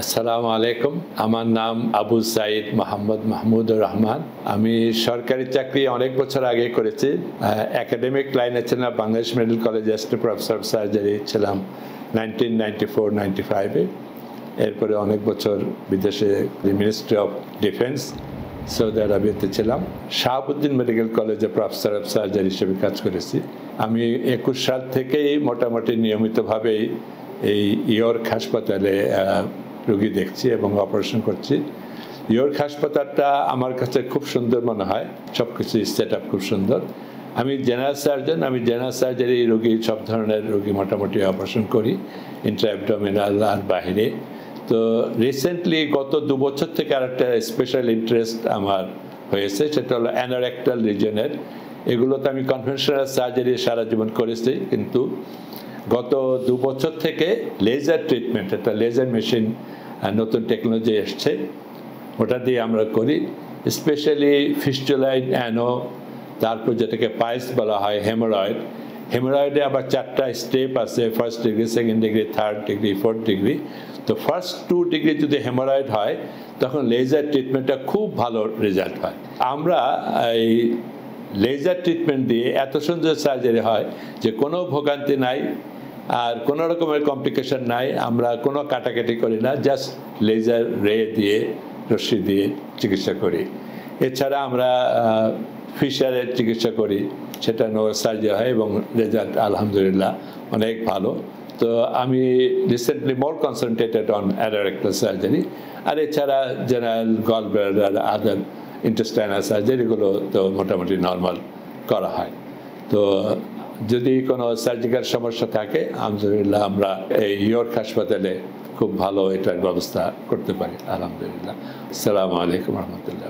আসসালামু আলাইকুম। আমার নাম আবু সাইদ মোহাম্মদ মাহমুদুর রহমান। আমি সরকারি চাকরি অনেক বছর আগে করেছি। একাডেমিক লাইনে ছিলাম, Bangladesh medical college assistant professor of surgery ছিলাম 1994-95-এ। এরপরে অনেক বছর বিদেশে মিনিস্ট্রি অফ ডিফেন্স সৌদি আরবিয়াতে ছিলাম। শাহাবুদ্দিন মেডিকেল কলেজে প্রফেসর অফ সার্জারি হিসেবে কাজ করেছি। আমি 21 সাল থেকেই মোটামুটি নিয়মিতভাবেই এই ইয়র্ক হাসপাতালে রোগী দেখছি এবং অপারেশন করছি। ইয়র্ক হাসপাতালটা আমার কাছে খুব সুন্দর মনে হয়, সব কিছু সেট আপ খুব সুন্দর। আমি জেনারেল সার্জন, আমি জেনারেল সার্জারি রোগী, সব ধরনের রোগী মোটামুটি অপারেশন করি, ইন্ট্রা-অ্যাবডোমিনাল আর বাইরে। তো রিসেন্টলি গত 2 বছর থেকে আরেকটা স্পেশাল ইন্টারেস্ট আমার হয়েছে, সেটা হলো অ্যানোরেক্টাল রিজনের। এগুলোতে আমি কনভেনশনাল সার্জারি সারা জীবন করেছি, কিন্তু গত 2 বছর থেকে লেজার ট্রিটমেন্ট, একটা লেজার মেশিন নতুন টেকনোলজি এসছে, ওটা দিয়ে আমরা করি। স্পেশালি ফিস্টুলাইন অ্যানো, তারপর যেটাকে পাইলস বলা হয়, হেমোরয়েড। হেমোরয়েডে আবার 4টা স্টেপ আছে, first degree, second degree, third degree, fourth degree. তো ফার্স্ট 2 ডিগ্রি যদি হেমোরয়েড হয় তখন লেজার ট্রিটমেন্টটা খুব ভালো রেজাল্ট হয়। আমরা এই লেজার ট্রিটমেন্ট দিয়ে এত সুন্দর সার্জারি হয় যে কোনো ভোগান্তি নাই, আর কোনো রকমের কমপ্লিকেশন নাই। আমরা কোনো কাটাকাটি করি না, জাস্ট লেজার রে দিয়ে, রশ্মি দিয়ে চিকিৎসা করি। এছাড়া আমরা ফিশারের চিকিৎসা করি, সেটা নো সার্জারি হয় এবং রেজাল্ট আলহামদুলিল্লাহ অনেক ভালো। তো আমি recently more concentrated on anorectal surgery. আর এছাড়া general gall bladder, other intestinal সার্জারিগুলো তো মোটামুটি নর্মাল করা হয়। তো যদি কোনো সার্জিক্যাল সমস্যা থাকে আলহামদুলিল্লাহ আমরা এই ইয়র্ক হাসপাতালে খুব ভালো এটার ব্যবস্থা করতে পারি আলহামদুলিল্লাহ। আসসালামু আলাইকুম রহমতুল্লাহ।